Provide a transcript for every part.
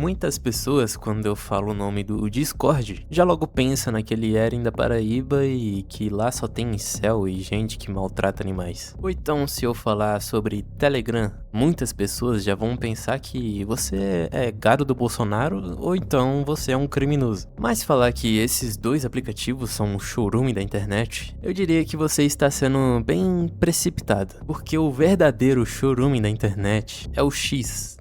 Muitas pessoas, quando eu falo o nome do Discord, já logo pensa naquele Eren da Paraíba e que lá só tem incel e gente que maltrata animais. Ou então, se eu falar sobre Telegram, muitas pessoas já vão pensar que você é gado do Bolsonaro ou então você é um criminoso. Mas falar que esses dois aplicativos são um chorume da internet, eu diria que você está sendo bem precipitado, porque o verdadeiro chorume da internet é o X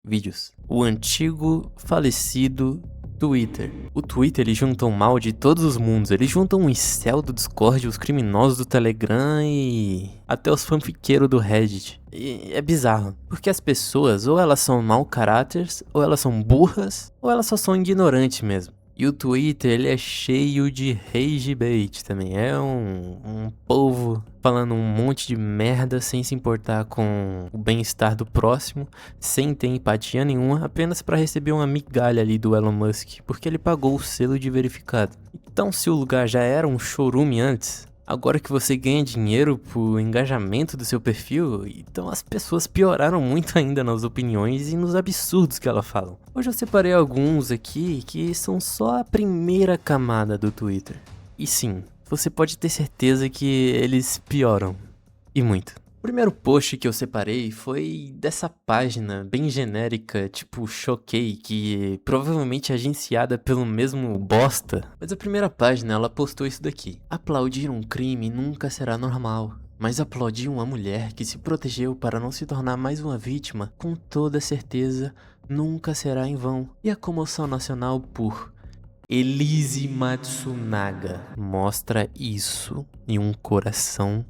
vídeos. O antigo, falecido Twitter. O Twitter, ele junta o mal de todos os mundos. Ele junta um incel do Discord, os criminosos do Telegram e até os fanfiqueiros do Reddit. E é bizarro, porque as pessoas ou elas são mau caráteres, ou elas são burras, ou elas só são ignorantes mesmo. E o Twitter, ele é cheio de rage bait também. É um povo falando um monte de merda sem se importar com o bem-estar do próximo, sem ter empatia nenhuma, apenas para receber uma migalha ali do Elon Musk, porque ele pagou o selo de verificado. Então, se o lugar já era um chorume antes, agora que você ganha dinheiro por engajamento do seu perfil, então as pessoas pioraram muito ainda nas opiniões e nos absurdos que elas falam. Hoje eu separei alguns aqui que são só a primeira camada do Twitter. E sim, você pode ter certeza que eles pioram. E muito. O primeiro post que eu separei foi dessa página bem genérica, tipo Choquei, que provavelmente é agenciada pelo mesmo bosta. Mas a primeira página, ela postou isso daqui. Aplaudir um crime nunca será normal. Mas aplaudir uma mulher que se protegeu para não se tornar mais uma vítima, com toda certeza, nunca será em vão. E a comoção nacional por Elise Matsunaga mostra isso em um coração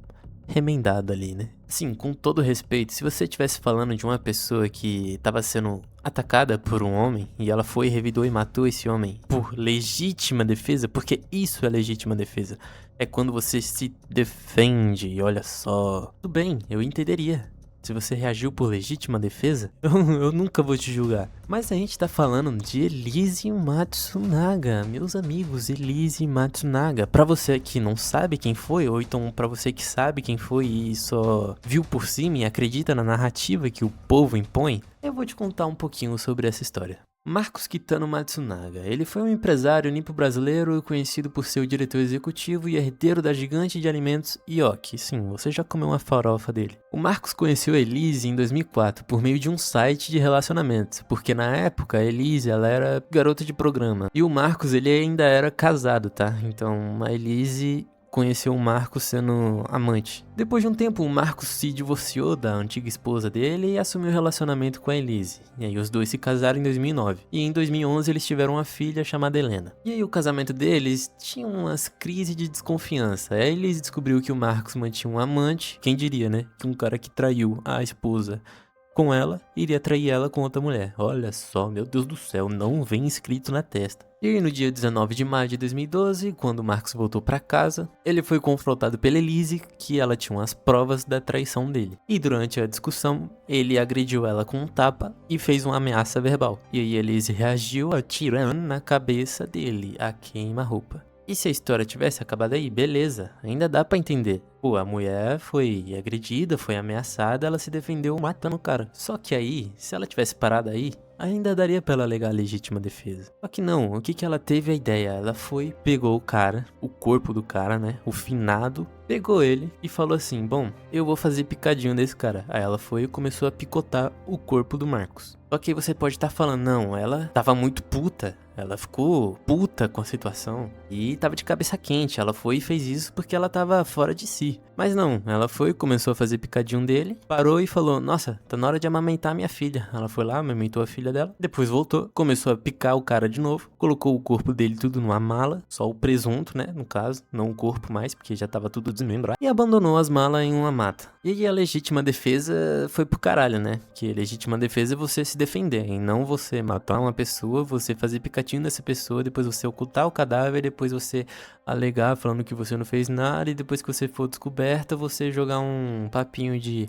remendado ali, né? Sim, com todo respeito, se você estivesse falando de uma pessoa que estava sendo atacada por um homem e ela foi, revidou e matou esse homem por legítima defesa, porque isso é legítima defesa, é quando você se defende, e olha só, tudo bem, eu entenderia. Se você reagiu por legítima defesa, eu nunca vou te julgar. Mas a gente tá falando de Elise Matsunaga, meus amigos, Elise Matsunaga. Pra você que não sabe quem foi, ou então pra você que sabe quem foi e só viu por cima e acredita na narrativa que o povo impõe, eu vou te contar um pouquinho sobre essa história. Marcos Kitano Matsunaga, ele foi um empresário nipo-brasileiro conhecido por ser o diretor executivo e herdeiro da gigante de alimentos Yoki. Sim, você já comeu uma farofa dele. O Marcos conheceu a Elise em 2004 por meio de um site de relacionamentos, porque na época a Elise ela era garota de programa e o Marcos ele ainda era casado, tá? Então a Elise conheceu o Marcos sendo amante. Depois de um tempo, o Marcos se divorciou da antiga esposa dele e assumiu o relacionamento com a Elise. E aí os dois se casaram em 2009. E em 2011 eles tiveram uma filha chamada Helena. E aí o casamento deles tinha umas crises de desconfiança. A Elise descobriu que o Marcos mantinha um amante. Quem diria, né? Que um cara que traiu a esposa com ela, iria trair ela com outra mulher. Olha só, meu Deus do céu, não vem escrito na testa. E aí, no dia 19 de maio de 2012, quando Marcos voltou pra casa, ele foi confrontado pela Elise, que ela tinha umas provas da traição dele. E durante a discussão, ele agrediu ela com um tapa e fez uma ameaça verbal. E aí Elise reagiu atirando na cabeça dele, a queima-roupa. E se a história tivesse acabado aí, beleza, ainda dá pra entender. Pô, a mulher foi agredida, foi ameaçada, ela se defendeu matando o cara. Só que aí, se ela tivesse parado aí, ainda daria pra ela alegar legítima defesa. Só que não, o que que ela teve a ideia? Ela foi, pegou o cara, o corpo do cara, né, o finado, pegou ele e falou assim, bom, eu vou fazer picadinho desse cara. Aí ela foi e começou a picotar o corpo do Marcos. Só que aí você pode estar falando, não, ela tava muito puta. Ela ficou puta com a situação e tava de cabeça quente. Ela foi e fez isso porque ela tava fora de si. Mas não, ela foi, começou a fazer picadinho dele, parou e falou, nossa, tá na hora de amamentar minha filha. Ela foi lá, amamentou a filha dela, depois voltou, começou a picar o cara de novo, colocou o corpo dele tudo numa mala, só o presunto, né, no caso, não o corpo mais, porque já tava tudo desmembrado, e abandonou as malas em uma mata. E aí a legítima defesa foi pro caralho, né, que legítima defesa é você se defender, e não você matar uma pessoa, você fazer picadinho dessa pessoa, depois você ocultar o cadáver, depois você alegar falando que você não fez nada, e depois que você for descoberta, você jogar um papinho de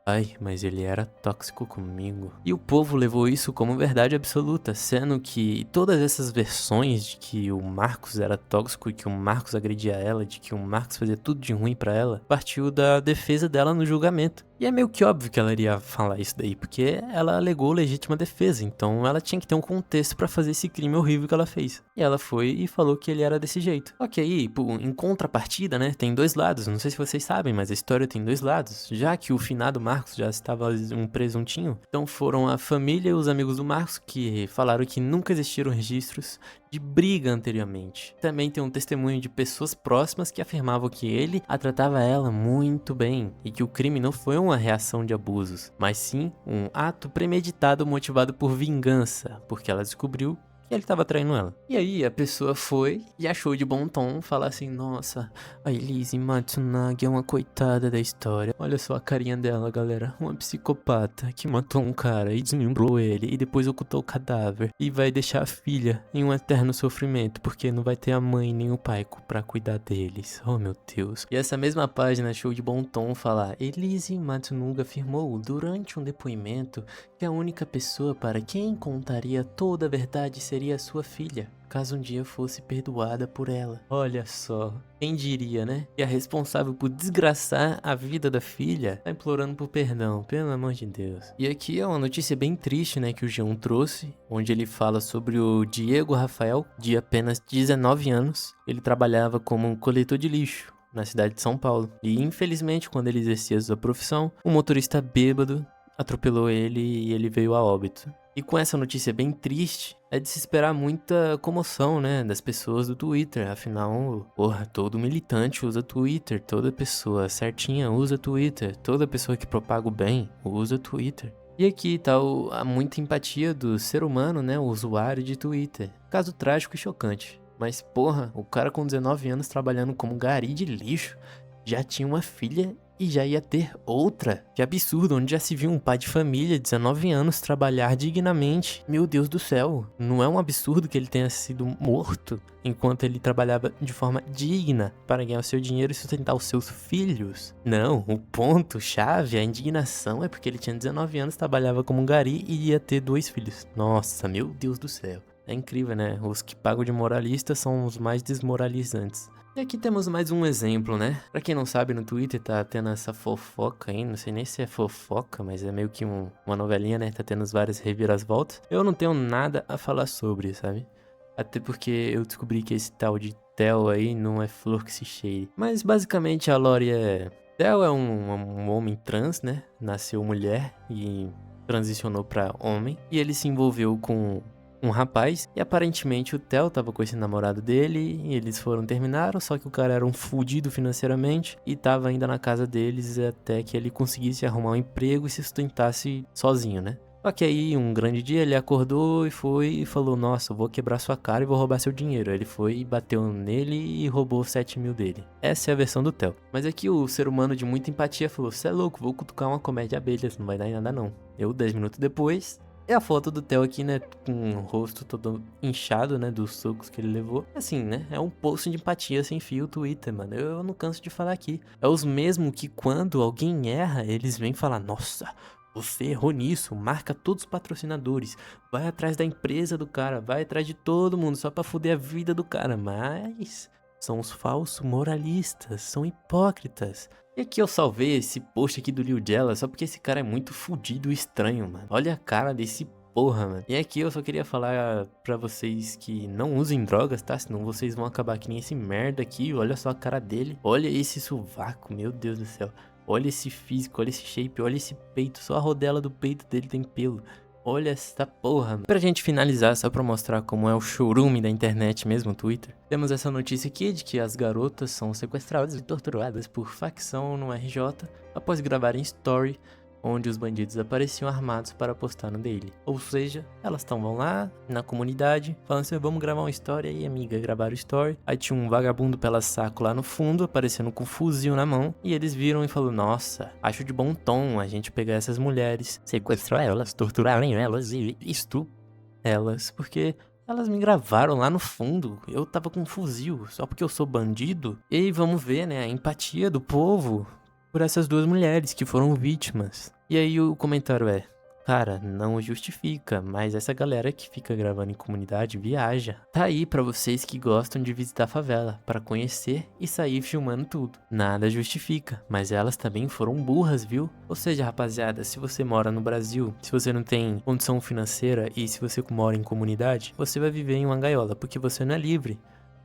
Ai, mas ele era tóxico comigo. E o povo levou isso como verdade absoluta, sendo que todas essas versões de que o Marcos era tóxico e que o Marcos agredia ela, de que o Marcos fazia tudo de ruim pra ela, partiu da defesa dela no julgamento. E é meio que óbvio que ela iria falar isso daí, porque ela alegou legítima defesa, então ela tinha que ter um contexto pra fazer esse crime horrível que ela fez. E ela foi e falou que ele era desse jeito. Ok, em contrapartida, né, tem dois lados, não sei se vocês sabem, mas a história tem dois lados. Já que o finado Marcos já estava um presuntinho, então foram a família e os amigos do Marcos que falaram que nunca existiram registros de briga anteriormente. Também tem um testemunho de pessoas próximas que afirmavam que ele a tratava ela muito bem e que o crime não foi uma reação de abusos, mas sim um ato premeditado motivado por vingança, porque ela descobriu que ele tava traindo ela. E aí a pessoa foi e achou de bom tom falar assim: nossa, a Elise Matsunagi é uma coitada da história. Olha só a carinha dela, galera. Uma psicopata que matou um cara e desmembrou ele e depois ocultou o cadáver. E vai deixar a filha em um eterno sofrimento porque não vai ter a mãe nem o pai pra cuidar deles. Oh meu Deus. E essa mesma página achou de bom tom falar: Elise Matsunaga afirmou durante um depoimento que a única pessoa para quem contaria toda a verdade seria a sua filha, caso um dia fosse perdoada por ela. Olha só, quem diria, né? Que a responsável por desgraçar a vida da filha tá implorando por perdão, pelo amor de Deus. E aqui é uma notícia bem triste, né, que o G1 trouxe, onde ele fala sobre o Diego Rafael, de apenas 19 anos. Ele trabalhava como um coletor de lixo na cidade de São Paulo. E infelizmente, quando ele exercia sua profissão, um motorista bêbado atropelou ele e ele veio a óbito. E com essa notícia bem triste, é de se esperar muita comoção, né, das pessoas do Twitter. Afinal, porra, todo militante usa Twitter, toda pessoa certinha usa Twitter, toda pessoa que propaga o bem usa Twitter. E aqui tá a muita empatia do ser humano, né, o usuário de Twitter. Caso trágico e chocante. Mas porra, o cara com 19 anos trabalhando como gari de lixo já tinha uma filha e já ia ter outra. Que absurdo, onde já se viu um pai de família, 19 anos, trabalhar dignamente. Meu Deus do céu, não é um absurdo que ele tenha sido morto enquanto ele trabalhava de forma digna para ganhar o seu dinheiro e sustentar os seus filhos? Não, o ponto-chave, a indignação é porque ele tinha 19 anos, trabalhava como um gari e ia ter 2 filhos. Nossa, meu Deus do céu. É incrível, né? Os que pagam de moralistas são os mais desmoralizantes. E aqui temos mais um exemplo, né? Pra quem não sabe, no Twitter tá tendo essa fofoca aí, não sei nem se é fofoca, mas é meio que uma novelinha, né? Tá tendo várias reviravoltas. Eu não tenho nada a falar sobre, sabe? Até porque eu descobri que esse tal de Theo aí não é flor que se cheire. Mas basicamente a lore é... Theo é um homem trans, né? Nasceu mulher e transicionou pra homem. E ele se envolveu com um rapaz, e aparentemente o Theo tava com esse namorado dele, e eles terminaram, só que o cara era um fudido financeiramente, e tava ainda na casa deles até que ele conseguisse arrumar um emprego e se sustentasse sozinho, né? Só que aí, um grande dia, ele acordou e foi e falou: nossa, eu vou quebrar sua cara e vou roubar seu dinheiro. Ele foi e bateu nele e roubou 7 mil dele. Essa é a versão do Theo. Mas aqui o ser humano de muita empatia falou: cê é louco, vou cutucar uma comédia abelhas, não vai dar em nada não. 10 minutos depois... É a foto do Theo aqui, né, com o rosto todo inchado, né, dos socos que ele levou. Assim, né, é um post de empatia sem fio o Twitter, mano. Eu não canso de falar aqui. É os mesmos que quando alguém erra, eles vêm falar: nossa, você errou nisso, marca todos os patrocinadores, vai atrás da empresa do cara, vai atrás de todo mundo, só pra foder a vida do cara. Mas são os falsos moralistas, são hipócritas. E aqui eu salvei esse post aqui do Lil Jella só porque esse cara é muito fudido e estranho, mano. Olha a cara desse porra, mano. E aqui eu só queria falar pra vocês que não usem drogas, tá? Senão vocês vão acabar que nem esse merda aqui. Olha só a cara dele. Olha esse sovaco, meu Deus do céu. Olha esse físico, olha esse shape, olha esse peito. Só a rodela do peito dele tem pelo. Olha essa porra, mano. Pra gente finalizar, só pra mostrar como é o chorume da internet mesmo, o Twitter, temos essa notícia aqui de que as garotas são sequestradas e torturadas por facção no RJ após gravarem story onde os bandidos apareciam armados para postar no Daily. Ou seja, elas estavam lá na comunidade falando assim: vamos gravar uma story aí, amiga. Gravaram story. Aí tinha um vagabundo pela saco lá no fundo, aparecendo com um fuzil na mão. E eles viram e falaram: nossa, acho de bom tom a gente pegar essas mulheres, sequestrar elas, torturar elas e estuprar elas, porque elas me gravaram lá no fundo. Eu tava com um fuzil, só porque eu sou bandido. E aí vamos ver, né, a empatia do povo por essas duas mulheres que foram vítimas. E aí o comentário é: cara, não justifica, mas essa galera que fica gravando em comunidade viaja. Tá aí pra vocês que gostam de visitar a favela, pra conhecer e sair filmando tudo. Nada justifica, mas elas também foram burras, viu? Ou seja, rapaziada, se você mora no Brasil, se você não tem condição financeira e se você mora em comunidade, você vai viver em uma gaiola, porque você não é livre.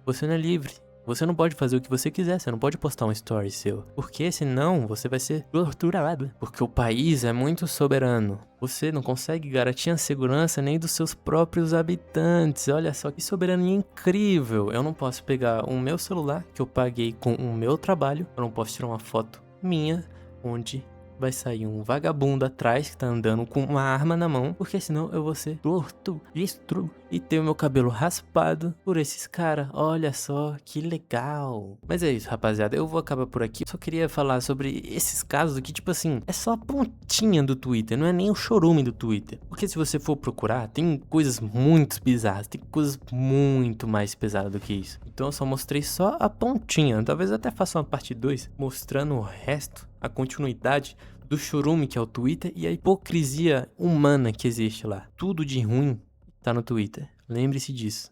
Você não é livre. Você não pode fazer o que você quiser, você não pode postar um story seu. Porque senão você vai ser torturado. Porque o país é muito soberano. Você não consegue garantir a segurança nem dos seus próprios habitantes. Olha só que soberania incrível. Eu não posso pegar o meu celular, que eu paguei com o meu trabalho. Eu não posso tirar uma foto minha, onde vai sair um vagabundo atrás que tá andando com uma arma na mão, porque senão eu vou ser torto, destruído e ter o meu cabelo raspado por esses caras. Olha só que legal. Mas é isso, rapaziada, eu vou acabar por aqui. Só queria falar sobre esses casos que, tipo assim, é só a pontinha do Twitter, não é nem o chorume do Twitter. Porque se você for procurar, tem coisas muito bizarras, tem coisas muito mais pesadas do que isso. Então eu só mostrei só a pontinha. Talvez eu até faça uma parte 2 mostrando o resto, a continuidade do chorume que é o Twitter e a hipocrisia humana que existe lá. Tudo de ruim tá no Twitter. Lembre-se disso.